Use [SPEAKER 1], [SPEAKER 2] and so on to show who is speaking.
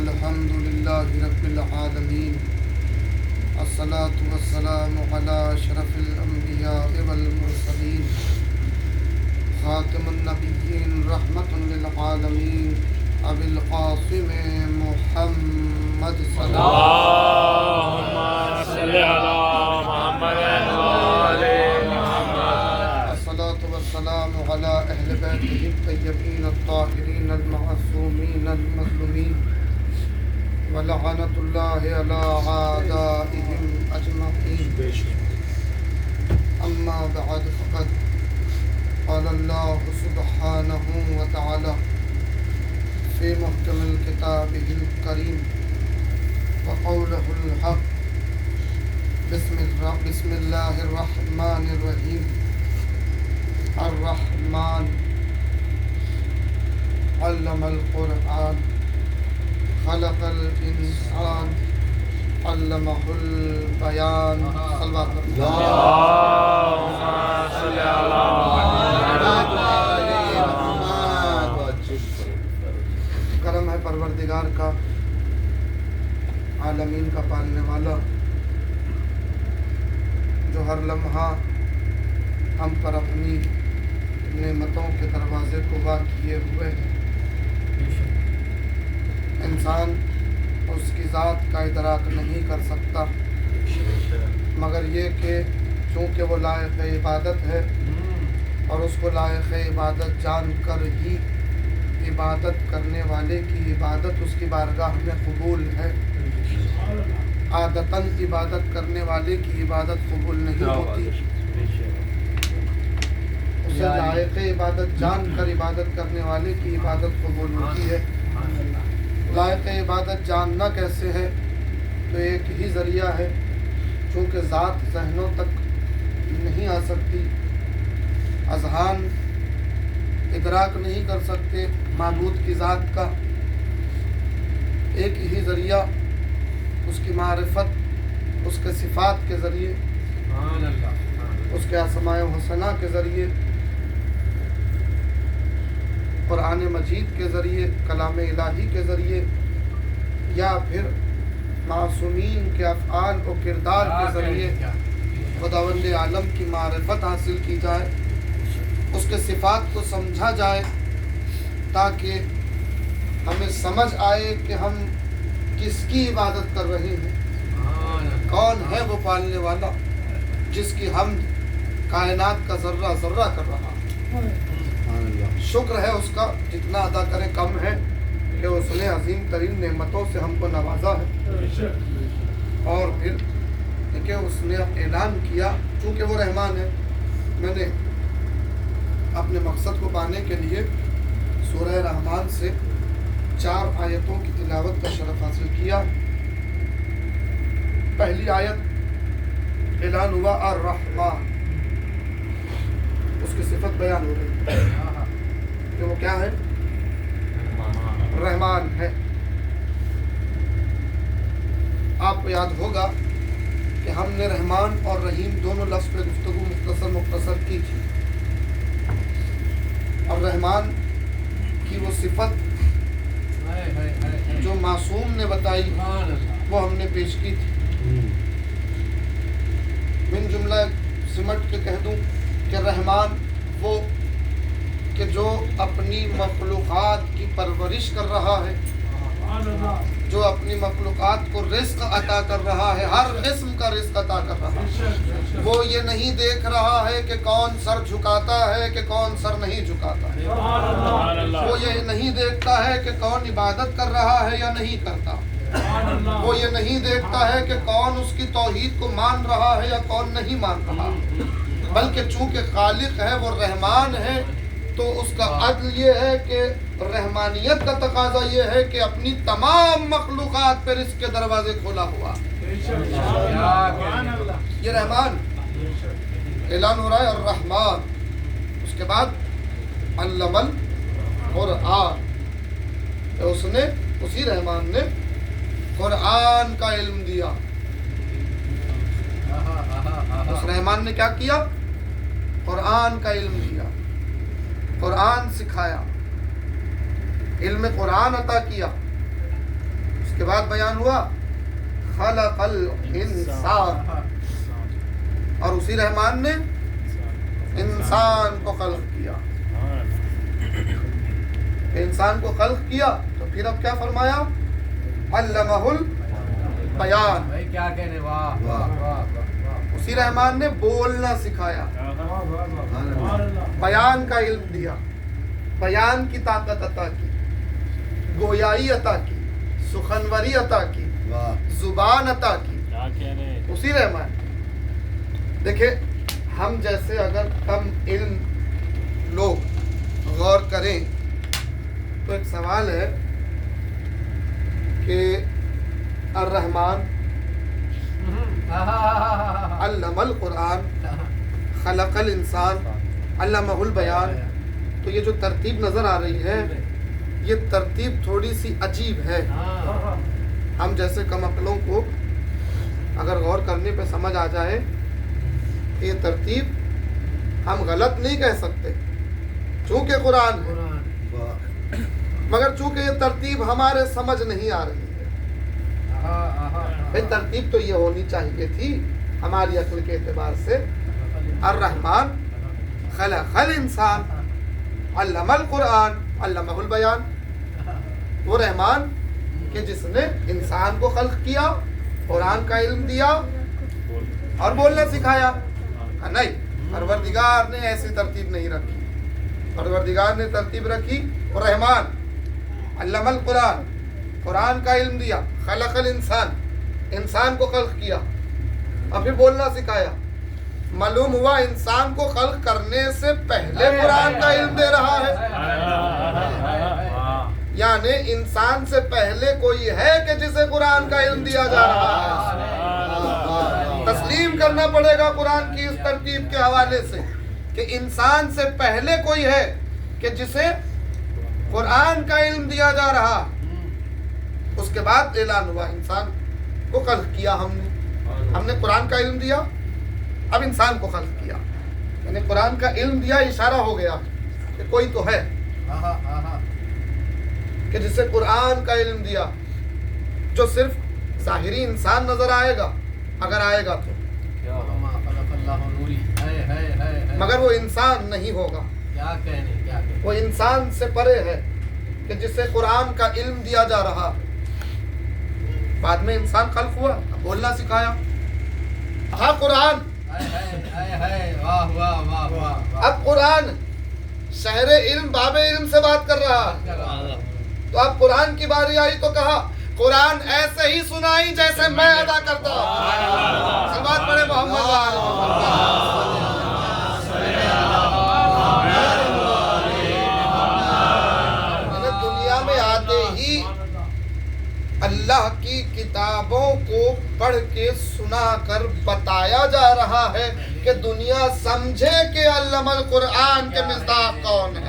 [SPEAKER 1] الحمد للہ رب العالمین، الصلاة والسلام علی اشرف الانبیاء والمرسلین، خاتم النبیین رحمت للعالمین، ابی القاسم محمد صلی
[SPEAKER 2] اللہم صلی علی محمد وآل محمد۔
[SPEAKER 1] الصلاة والسلام علی اہل بیتہ الطیبین الطاہرین المعصومین المظلومین، ولعنت اللہ علی اعدائہم اجمعین۔ اما بعد فقد قال اللہ سبحانہ وتعالی فی محکم الکتابہ الکریم وقولہ الحق، بسم اللہ الرحمن الرحیم۔ الرحمن علم القرآن خلق الانسان علمہ البیان۔ صلوات
[SPEAKER 2] اللہم صلی علی
[SPEAKER 1] کرم ہے پروردگار کا، عالمین کا پالنے والا، جو ہر لمحہ ہم پر اپنی نعمتوں کے دروازے کو وا کیے ہوئے ہیں۔ انسان اس کی ذات کا ادراک نہیں کر سکتا، مگر یہ کہ چونکہ وہ لائق عبادت ہے اور اس کو لائق عبادت جان کر ہی عبادت کرنے والے کی عبادت اس کی بارگاہ میں قبول ہے۔ عادتاً عبادت کرنے والے کی عبادت قبول نہیں ہوتی، اسے لائق عبادت جان کر عبادت کرنے والے کی عبادت قبول ہوتی ہے۔ لائق عبادت جاننا کیسے ہے؟ تو ایک ہی ذریعہ ہے، چونکہ ذات ذہنوں تک نہیں آ سکتی، اذہان ادراک نہیں کر سکتے معبود کی ذات کا۔ ایک ہی ذریعہ اس کی معرفت، اس کے صفات کے ذریعے، اس کے اسماء حسنہ کے ذریعے، قرآن مجید کے ذریعے، کلام الہی کے ذریعے، یا پھر معصومین کے افعال و کردار کے ذریعے خداوند عالم کی معرفت حاصل کی جائے، اس کے صفات کو سمجھا جائے، تاکہ ہمیں سمجھ آئے کہ ہم کس کی عبادت کر رہے ہیں، کون ہے وہ پالنے والا جس کی حمد کائنات کا ذرہ ذرہ کر رہا ہے۔ شکر ہے اس کا، جتنا ادا کرے کم ہے، کہ اس نے عظیم ترین نعمتوں سے ہم کو نوازا ہے۔ اور پھر کہ اس نے اعلان کیا، چونکہ وہ رحمان ہے۔ میں نے اپنے مقصد کو پانے کے لیے سورہ رحمان سے 4 آیتوں کی تلاوت کا شرف حاصل کیا۔ پہلی آیت اعلان ہوا الرحمن، اس کی صفت بیان ہو رہی ہے کہ وہ کیا ہے؟ رحمان ہے۔ آپ کو یاد ہوگا کہ ہم نے رحمان اور رحیم دونوں لفظ پہ گفتگو مختصر کی تھی، اور رحمان کی وہ صفت جو معصوم نے بتائی وہ ہم نے پیش کی تھی۔ من جملہ سمٹ کے کہہ دوں کہ رحمان وہ کہ جو اپنی مخلوقات کی پرورش کر رہا ہے، جو اپنی مخلوقات کو رزق عطا کر رہا ہے، ہر قسم کا رزق عطا کر رہا ہے۔ وہ یہ نہیں دیکھ رہا ہے کہ کون سر جھکاتا ہے کہ کون سر نہیں جھکاتا ہے، وہ یہ نہیں دیکھتا ہے کہ کون عبادت کر رہا ہے یا نہیں کرتا، وہ یہ نہیں دیکھتا ہے کہ کون اس کی توحید کو مان رہا ہے یا کون نہیں مان رہا، بلکہ چونکہ خالق ہے، وہ رحمان ہے، تو اس کا عدل یہ ہے کہ رحمانیت کا تقاضا یہ ہے کہ اپنی تمام مخلوقات پر رزق کے دروازے کھولا ہوا۔ یہ رحمان اعلان ہو رہا ہے الرحمن۔ اس کے بعد علم القرآن، اس نے، اسی رحمان نے قرآن کا علم دیا۔ اس رحمان نے کیا کیا؟ قرآن کا علم دیا، قرآن سکھایا، علم قرآن عطا کیا۔ کے بعد بیان ہوا خلق الانسان، اور اسی رحمان نے انسان کو خلق کیا. انسان کو خلق کیا تو پھر اب کیا فرمایا؟ علمہ البیان.
[SPEAKER 3] بھائی کیا کہنے، واہ واہ واہ واہ.
[SPEAKER 1] اسی رحمان نے بولنا سکھایا، بیان کا علم دیا، بیان کی طاقت عطا کی، گویائی عطا کی، سخنوری عطا کی، زبان عطا کی. اسی رحمان. دیکھیں ہم جیسے اگر کم علم لوگ غور کریں تو ایک سوال ہے کہ الرحمن علم القرآن خلق الانسان علمہ البیان، تو یہ جو ترتیب نظر آ رہی ہے یہ ترتیب تھوڑی سی عجیب ہے. ہم جیسے کم عقلوں کو اگر غور کرنے پہ سمجھ آ جائے کہ یہ ترتیب ہم غلط نہیں کہہ سکتے چونکہ قرآن ہے، مگر چونکہ یہ ترتیب ہمارے سمجھ نہیں آ رہی ہے. ترتیب تو یہ ہونی چاہیے تھی ہماری عقل کے اعتبار سے، الرحمن خلق الانسان علم القرآن علمہ البیان. وہ رحمان کہ جس نے انسان کو خلق کیا، قرآن کا علم دیا اور بولنا سکھایا. نہیں، پروردگار نے ایسی ترتیب نہیں رکھی. پروردگار نے ترتیب رکھی رحمان علم القرآن، قرآن کا علم دیا، خلق الانسان، انسان کو خلق کیا اور پھر بولنا سکھایا. معلوم ہوا انسان کو خلق کرنے سے پہلے قرآن کا علم دے رہا ہے. یعنی انسان سے پہلے کوئی ہے کہ جسے قرآن کا علم دیا جا رہا ہے. تسلیم کرنا پڑے گا قرآن کی اس ترتیب کے حوالے سے کہ انسان سے پہلے کوئی ہے کہ جسے قرآن کا علم دیا جا رہا. اس کے بعد اعلان ہوا انسان کو خلق کیا ہم نے قرآن کا علم دیا، اب انسان کو خلق کیا. یعنی قرآن کا علم دیا، اشارہ ہو گیا کہ کوئی تو ہے کہ جسے قرآن کا علم دیا، جو صرف ظاہری انسان نظر آئے گا اگر آئے گا تو، مگر وہ انسان نہیں ہوگا. وہ انسان سے پرے ہے کہ جسے قرآن کا علم دیا جا رہا. بعد میں انسان خلق ہوا، بولنا سکھایا. ہاں قرآن، اب قرآن شہر علم باب علم سے بات کر رہا. تو اب قرآن کی باری آئی تو کہا قرآن ایسے ہی سنائی جیسے میں ادا کرتا. سلوات پڑھے محمد. دنیا میں آتے ہی اللہ کی کتابوں کو پڑھ کے سنا کر بتایا جا رہا ہے کہ دنیا سمجھے کہ علم القرآن کے مصداق کون ہے.